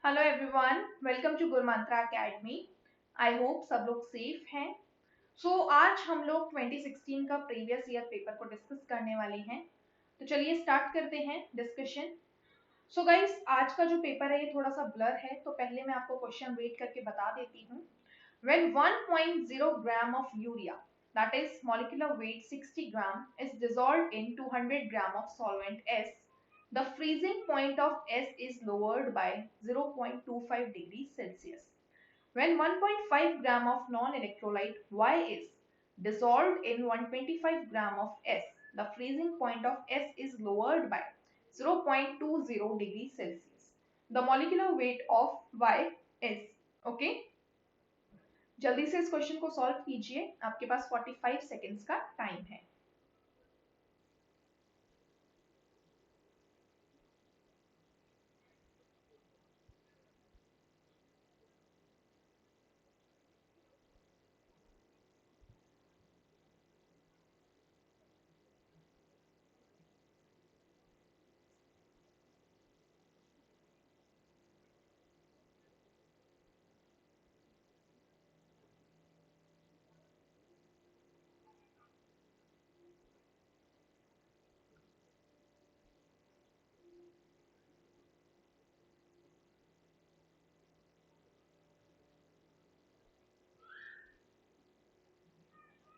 Hello everyone, welcome to Gurmantra academy. I hope सब लोग safe हैं। आज हम लोग 2016 का प्रीवियस ईयर पेपर को डिस्कस करने वाले हैं। तो चलिए स्टार्ट करते हैं डिस्कशन। गाइस, आज का जो पेपर है ये थोड़ा सा ब्लर है, तो पहले मैं आपको क्वेश्चन रीड करके बता देती हूँ। When 1.0 gram of urea, that is molecular weight 60 gram, is dissolved in 200 gram of solvent S, the freezing point of S is lowered by 0.25 degrees Celsius. When 1.5 gram of non-electrolyte Y is dissolved in 125 gram of S, the freezing point of S is lowered by 0.20 degrees Celsius. The molecular weight of Y is, okay? जल्दी से इस question को solve कीजिए, आपके पास 45 seconds का time है।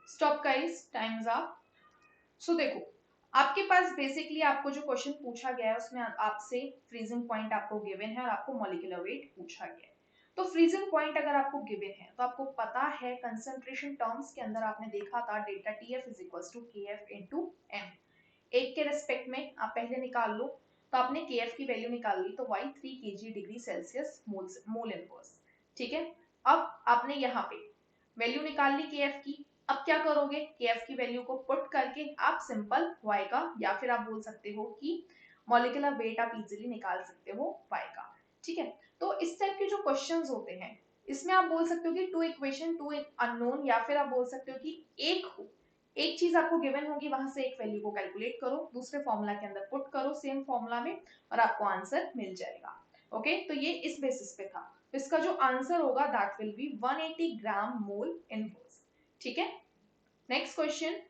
Stop guys, times up. देखो, आपके पास बेसिकली आपको जो क्वेश्चन पूछा गया है उसमें आपसे फ्रीजिंग पॉइंट आपको गिवन है और आपको मॉलिक्यूलर वेट पूछा गया है। तो फ्रीजिंग पॉइंट अगर आपको गिवन है तो आपको पता है कंसंट्रेशन टर्म्स के अंदर आपने देखा था delta TF is equals to KF into M। एक के रेस्पेक्ट में आप पहले निकाल लो। तो आपने KF की वैल्यू निकाल ली, तो Y 3 kg डिग्री सेल्सियस मोल इनवर्स। ठीक है, अब आपने यहाँ पे वैल्यू निकाल ली KF की। अब क्या करोगे, KF की वैल्यू को पुट करके आप सिंपल Y का, या फिर आप बोल सकते हो कि मॉलिक्यूलर वेट आप इजीली निकाल सकते हो Y का। ठीक है, तो इस टाइप के जो क्वेश्चंस होते हैं इसमें आप बोल सकते हो कि टू इक्वेशन टू अननोन, या फिर आप बोल सकते हो कि एक चीज आपको गिवन होगी, वहां से एक वैल्यू को कैलकुलेट करो, दूसरे फॉर्मूला के अंदर पुट करो सेम फॉर्मूला में, और आपको आंसर मिल जाएगा। ओके, तो ये इस बेसिस पे था। इसका जो आंसर होगा that will be 180 gram mole inverse. ठीक है, next question.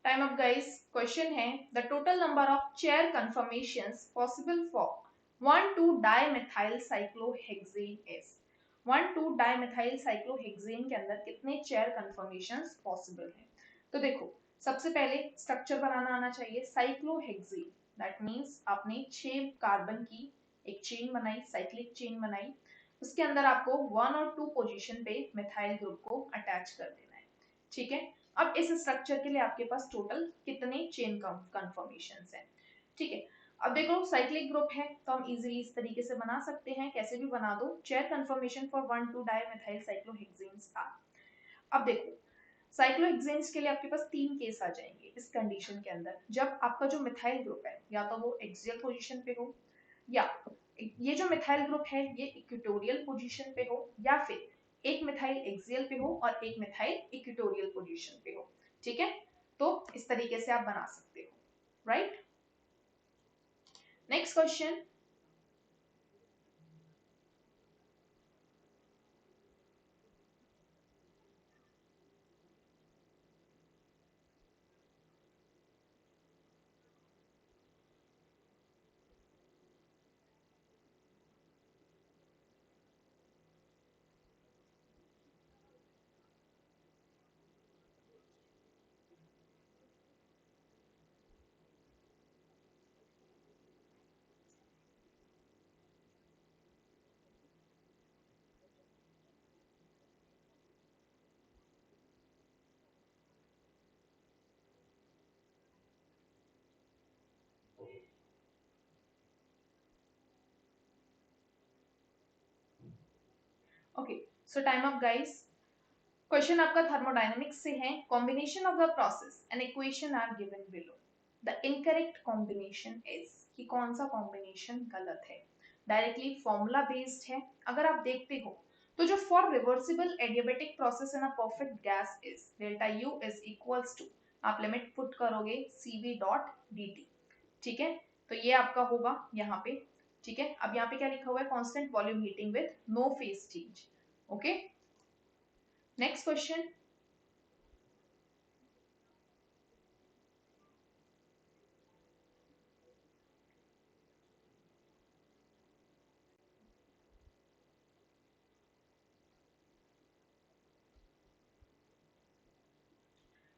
Time up guys. Question है, the total number of chair conformations possible for 1,2 dimethyl cyclohexane is. 1,2 dimethyl cyclohexane के अंदर कितने चेयर कंफर्मेशंस पॉसिबल हैं? तो देखो, सबसे पहले स्ट्रक्चर बनाना आना चाहिए। साइक्लोहेक्सेन दैट मींस आपने 6 कार्बन की एक चेन बनाई, साइक्लिक चेन बनाई। उसके अंदर आपको 1 और 2 पोजीशन पे मिथाइल ग्रुप को अटैच कर देना है। ठीक है, अब इस स्ट्रक्चर के लिए आपके पास टोटल कितने चेन कंफर्मेशंस हैं? ठीक है, अब देखो साइक्लिक ग्रुप है तो हम इजीली इस तरीके से बना सकते हैं, कैसे भी बना दो, chair conformation for 1,2 dimethyl cyclohexanes are. अब देखो, साइक्लोहेक्सेन्स के लिए आपके पास 3 केस आ जाएंगे इस कंडीशन के अंदर, जब आपका जो मिथाइल ग्रुप है या तो वो एक्सियल पोजीशन पे हो, या ये जो मिथाइल ग्रुप है ये इक्वेटोरियल पोजीशन पे हो, या फिर एक मिथाइल एक्सियल पे हो और एक मिथाइल इक्वेटोरियल पोजीशन पे हो। ठीक है, तो इस तरीके से आप बना सकते हो, right. Next question. So time up guys. Question आपका थर्मोडायनेमिक्स से है। Combination of the process and equation are given below. The incorrect combination is, कि कौन सा कॉम्बिनेशन गलत है। डायरेक्टली फॉर्मूला बेस्ड है। अगर आप देखते हो तो जो for reversible adiabatic process in a perfect gas is delta U is equals to, आप लिमिट पुट करोगे cv डॉट dt। ठीक है, तो ये आपका होगा यहाँ पे। ठीक है, अब यहाँ पे क्या लिखा हुआ है, constant volume heating with no phase change. Okay, next question.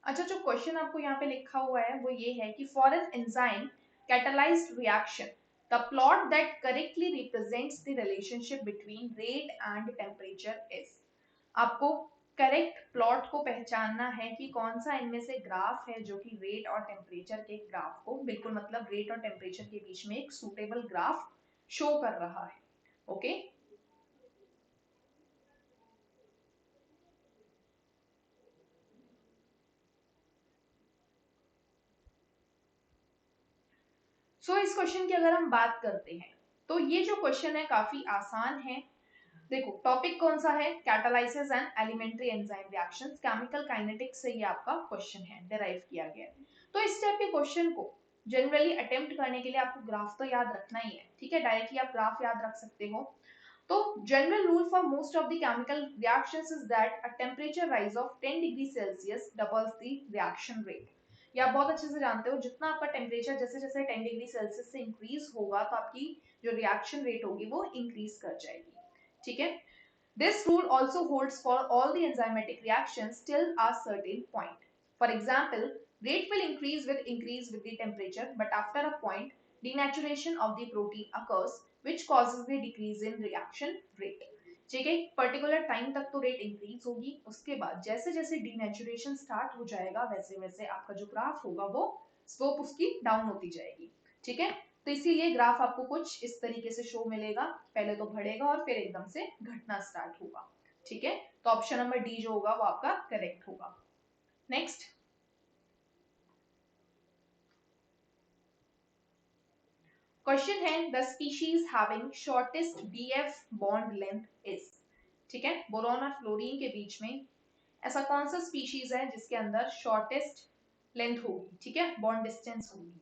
अच्छा, जो क्वेश्चन आपको यहाँ पे लिखा हुआ है वो ये है कि for an enzyme catalysed reaction the plot that correctly represents the relationship between rate and temperature is. आपको करेक्ट प्लॉट को पहचानना है कि कौन सा इनमें से ग्राफ है जो कि रेट और टेम्परेचर के ग्राफ को बिल्कुल, मतलब रेट और टेम्परेचर के बीच में एक सूटेबल ग्राफ शो कर रहा है। ओके, सो इस क्वेश्चन की अगर हम बात करते हैं तो ये जो क्वेश्चन है काफी आसान है। देखो टॉपिक कौन सा है, catalysis and elementary enzyme reactions, chemical kinetics से ये आपका क्वेश्चन है, डिराइव किया गया है। तो इस टाइप के क्वेश्चन को जनरली अटेम्प्ट करने के लिए आपको ग्राफ तो याद रखना ही है। ठीक है, डायरेक्टली आप ग्राफ याद रख सकते हो। तो general rule for most of the chemical reactions is that a temperature rise of 10 degree Celsius doubles the reaction rate. ये आप बहुत अच्छे से जानते हो, जितना आपका टेम्परेचर जैसे जैसे 10 डिग्री सेल्सियस से इंक्रीज होगा तो आपकी जो रिएक्शन रेट होगी वो इंक्रीज कर जाएगी। ठीक है, this rule also holds for all the enzymatic reactions till a certain point. For example, rate will increase with the temperature, but after a point, denaturation of the protein occurs, which causes the decrease in reaction rate. ठीक है, particular time तक तो rate increase होगी, उसके बाद जैसे जैसे denaturation start हो जाएगा वैसे वैसे आपका जो ग्राफ होगा वो स्लोप उसकी डाउन होती जाएगी। ठीक है, तो इसीलिए ग्राफ आपको कुछ इस तरीके से शो मिलेगा, पहले तो बढ़ेगा और फिर एकदम से घटना स्टार्ट होगा। ठीक है, तो ऑप्शन नंबर डी जो होगा वो आपका करेक्ट होगा। नेक्स्ट क्वेश्चन है, the species having shortest BF bond length is. ठीक है, बोरोन और फ्लोरीन के बीच में ऐसा कौन सा स्पीशीज है जिसके अंदर शॉर्टेस्ट लेंथ होगी, ठीक है, बॉन्ड डिस्टेंस होगी।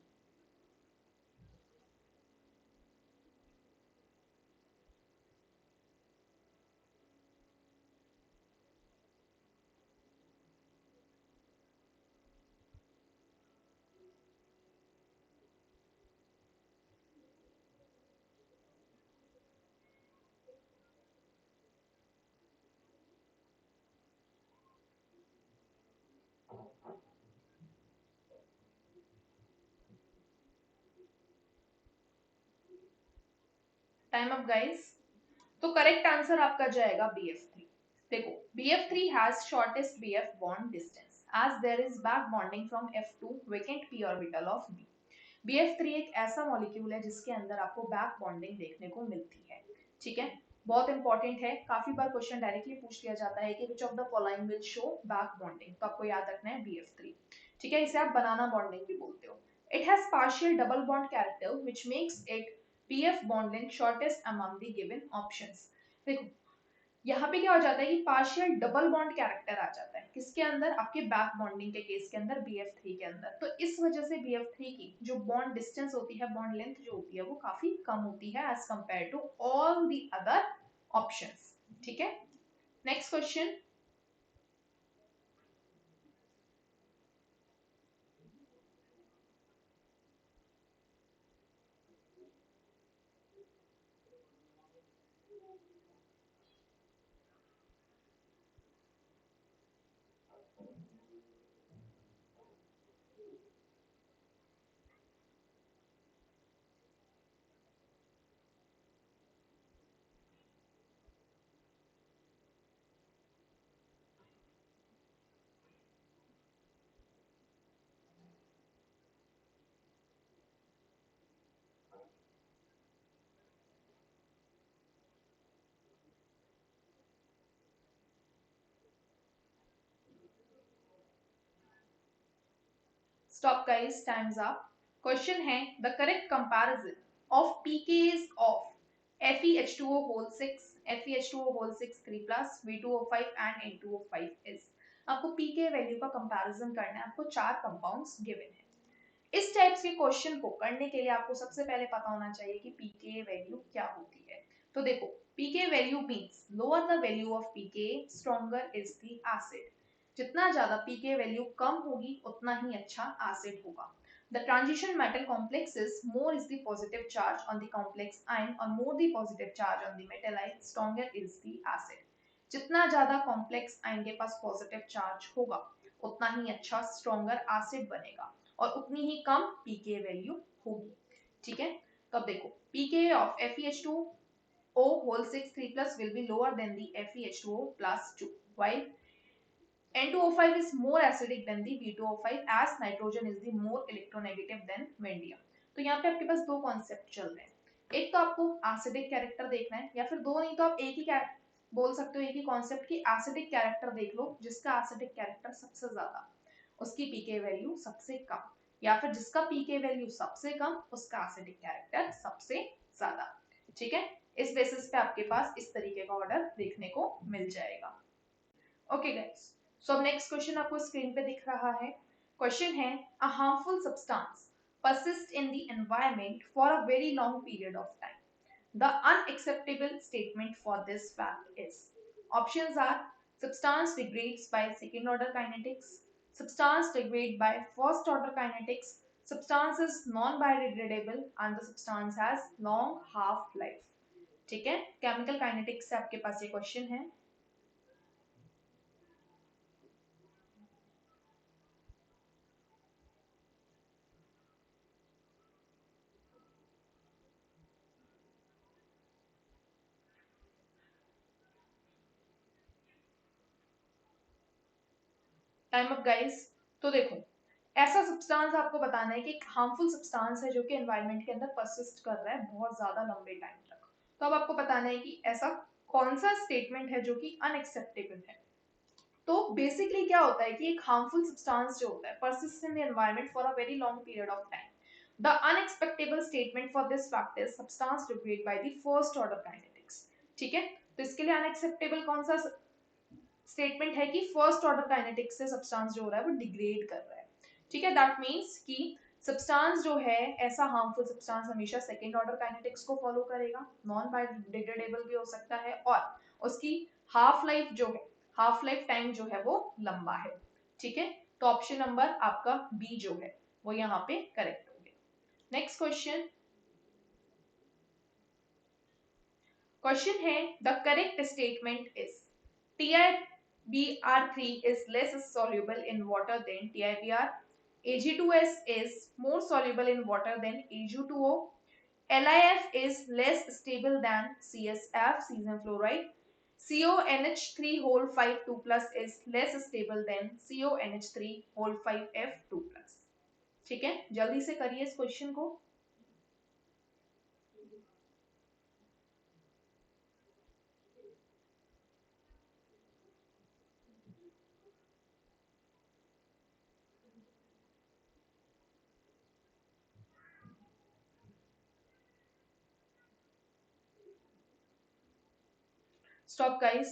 Time up guys. तो करेक्ट आंसर आपका जाएगा BF3। देखो BF3 has shortest BF bond distance as there is back bonding from F2 vacant p orbital of B। BF3 एक ऐसा मॉलिक्यूल है जिसके अंदर आपको बैक बॉन्डिंग देखने को मिलती है। ठीक है, बहुत इंपॉर्टेंट है, काफी बार क्वेश्चन डायरेक्टली पूछ लिया जाता है कि which of the following will show back bonding, तो आपको याद रखना है BF3। ठीक है, इसे आप बनाना बॉन्डिंग भी बोलते हो। It has partial double bond character which makes it BF bond length shortest among the given options। देखो यहाँ पे क्या हो जाता है कि पार्शियल डबल बॉन्ड कैरेक्टर आ जाता है किसके अंदर, आपके बैक बॉन्डिंग के केस के अंदर BF3 के अंदर। तो इस वजह से BF3 की जो बॉन्ड डिस्टेंस होती है, बॉन्ड लेंथ जो होती है वो काफी कम होती है as compare to all the other options. ठीक है, next question. Stop guys, time's up. Question है the correct comparison of pKs of FeH2O whole 6, FeH2O whole 6 3 plus, V2O5 and N2O5 is. आपको pK वैल्यू का comparison करना है, आपको चार compounds given है। इस टाइप्स के क्वेश्चन को करने के लिए आपको सबसे पहले पता होना चाहिए कि pK वैल्यू क्या होती है। तो देखो pK value means lower the value of pK stronger is the acid. जितना ज्यादा pK वैल्यू कम होगी उतना ही अच्छा एसिड होगा। The transition metal complexes more is the positive charge on the complex ion or more the positive charge on the metal ion, stronger is the acid. जितना ज्यादा complex ion के पास positive charge होगा उतना ही अच्छा stronger acid बनेगा और उतनी ही कम pK value होगी। ठीक है, तो अब देखो pK of FeH2O whole 6 3 plus will be lower than the FeH2O plus 2 while N2O5 is more acidic than the V2O5 as nitrogen is the more electronegative than vanadium। तो यहाँ पे आपके पास दो कॉन्सेप्ट चल रहे हैं, एक तो आपको एसिडिक कैरेक्टर देखना है या फिर दो नहीं तो आप एक ही बोल सकते हो एक ही कॉन्सेप्ट की एसिडिक कैरेक्टर देख लो, जिसका एसिडिक कैरेक्टर सबसे ज्यादा उसकी पीके वैल्यू सबसे कम, या फिर जिसका पीके वैल्यू सबसे कम उसका एसिडिक कैरेक्टर सबसे ज्यादा। ठीक है, इस बेसिस पे आपके पास इस तरीके का ऑर्डर देखने को मिल जाएगा। ओके गाइस, सो अब नेक्स्ट क्वेश्चन आपको स्क्रीन पे दिख रहा है। क्वेश्चन है a harmful substance persist in the environment for a very long period of time. The unacceptable statement for this fact is, options are substance degrades by second order kinetics, substance degrade by first order kinetics, substance is non biodegradable and the substance has long half life। ठीक है, chemical kinetics से आपके पास ये question है। Time up guys. तो देखो ऐसा substance आपको बताना है कि एक हार्मफुल सब्सटेंस है जो कि एनवायरनमेंट के अंदर परसिस्ट कर रहा है बहुत ज्यादा लंबे टाइम तक। तो अब आपको बताना है कि ऐसा कौन सा स्टेटमेंट है जो कि अनएक्सेप्टेबल है। तो बेसिकली क्या होता है कि एक हार्मफुल सब्सटेंस जो होता है persist in the environment for a very long period of time. The unexpectable statement for this fact is substance degrade by the first order kinetics. ठीक है, तो इसके लिए अनएक्सेप्टेबल कौन सा स्टेटमेंट है कि फर्स्ट ऑर्डर काइनेटिक्स से सब्सटेंस जो हो रहा है वो डिग्रेड कर रहा है। ठीक है, दैट मींस कि सब्सटेंस जो है ऐसा हार्मफुल सब्सटेंस हमेशा सेकंड ऑर्डर काइनेटिक्स को फॉलो करेगा, नॉन बायोडिग्रेडेबल भी हो सकता है और उसकी हाफ लाइफ जो है हाफ लाइफ टाइम जो है वो लंबा है। ठीक है, तो ऑप्शन नंबर आपका बी जो है वो यहाँ पे करेक्ट हो गया। नेक्स्ट क्वेश्चन, क्वेश्चन है the correct statement is TiBr3 is less soluble in water than TiBr, Ag2S is more soluble in water than Ag2O, LiF is less stable than CSF, cesium fluoride, CONH3 whole 5 2 plus is less stable than CONH3 whole 5 F 2 plus। ठीक है, जल्दी से करिए इस question को। Stop guys.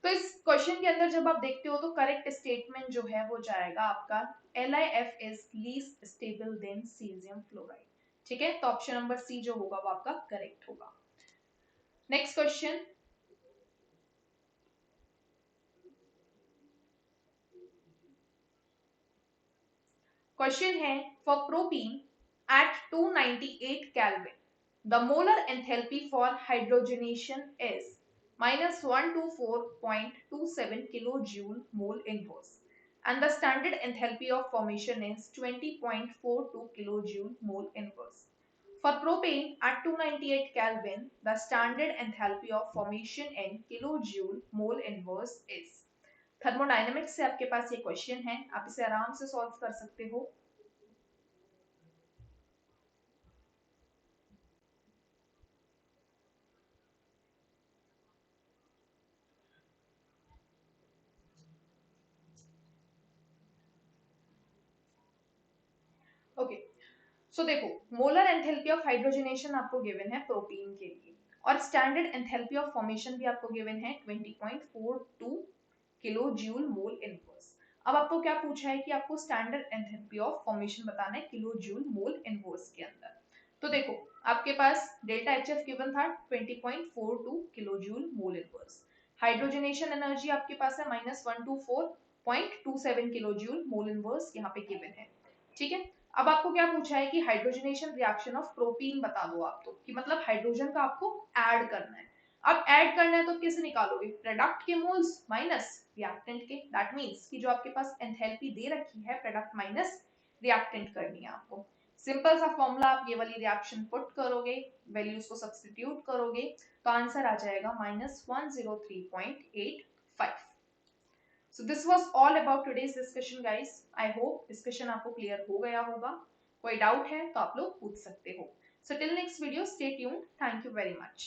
तो इस question के अंदर जब आप देखते हो तो करेक्ट स्टेटमेंट जो है वो जाएगा आपका LiF is least stable then caesium fluoride. ठीक है, तो ऑप्शन नंबर सी जो होगा वो आपका करेक्ट होगा। नेक्स्ट क्वेश्चन, क्वेश्चन है for propene at 298 kelvin the molar enthalpy for hydrogenation is -124.27 kilojoule mole inverse and the standard enthalpy of formation is 20.42 kilojoule mole inverse। For propane at 298 Kelvin, the standard enthalpy of formation in kilojoule mole inverse is। Thermodynamics से आपके पास ये question है, आप इसे आराम से solve कर सकते हो। सो देखो, मोलर एंथैल्पी ऑफ हाइड्रोजनेशन आपको गिवन है प्रोटीन के लिए, और स्टैंडर्ड एंथैल्पी ऑफ फॉर्मेशन भी आपको गिवन है 20.42 किलो जूल मोल इनवर्स। अब आपको क्या पूछा है कि आपको स्टैंडर्ड एंथैल्पी ऑफ फॉर्मेशन बताना है किलो जूल मोल इनवर्स के अंदर। तो देखो, आपके पास डेल्टा एच एफ गिवन था 20.42 kilo joule mole inverse. Hydrogenation energy आपके पास है -124.27 किलो जूल मोल इनवर्स यहाँ पे गिवन है। ठीक है, अब आपको क्या पूछा है कि हाइड्रोजनेशन रिएक्शन ऑफ प्रोटीन बता दो आप, तो कि मतलब हाइड्रोजन का आपको ऐड करना है। अब ऐड करना है तो कैसे निकालोगे, प्रोडक्ट के मोल्स माइनस रिएक्टेंट के, दैट मींस कि जो आपके पास एंथैल्पी दे रखी है प्रोडक्ट माइनस रिएक्टेंट करनी है आपको। सिंपल सा फॉर्मूला, आप ये वाली रिएक्शन पुट करोगे, वैल्यूज को सब्स्टिट्यूट करोगे, तो आंसर आ जाएगा -103.85। So this was all about today's discussion guys. I hope discussion आपको clear हो गया होगा। कोई डाउट है तो आप लोग पूछ सकते हो। So till next video, stay tuned. Thank you very much.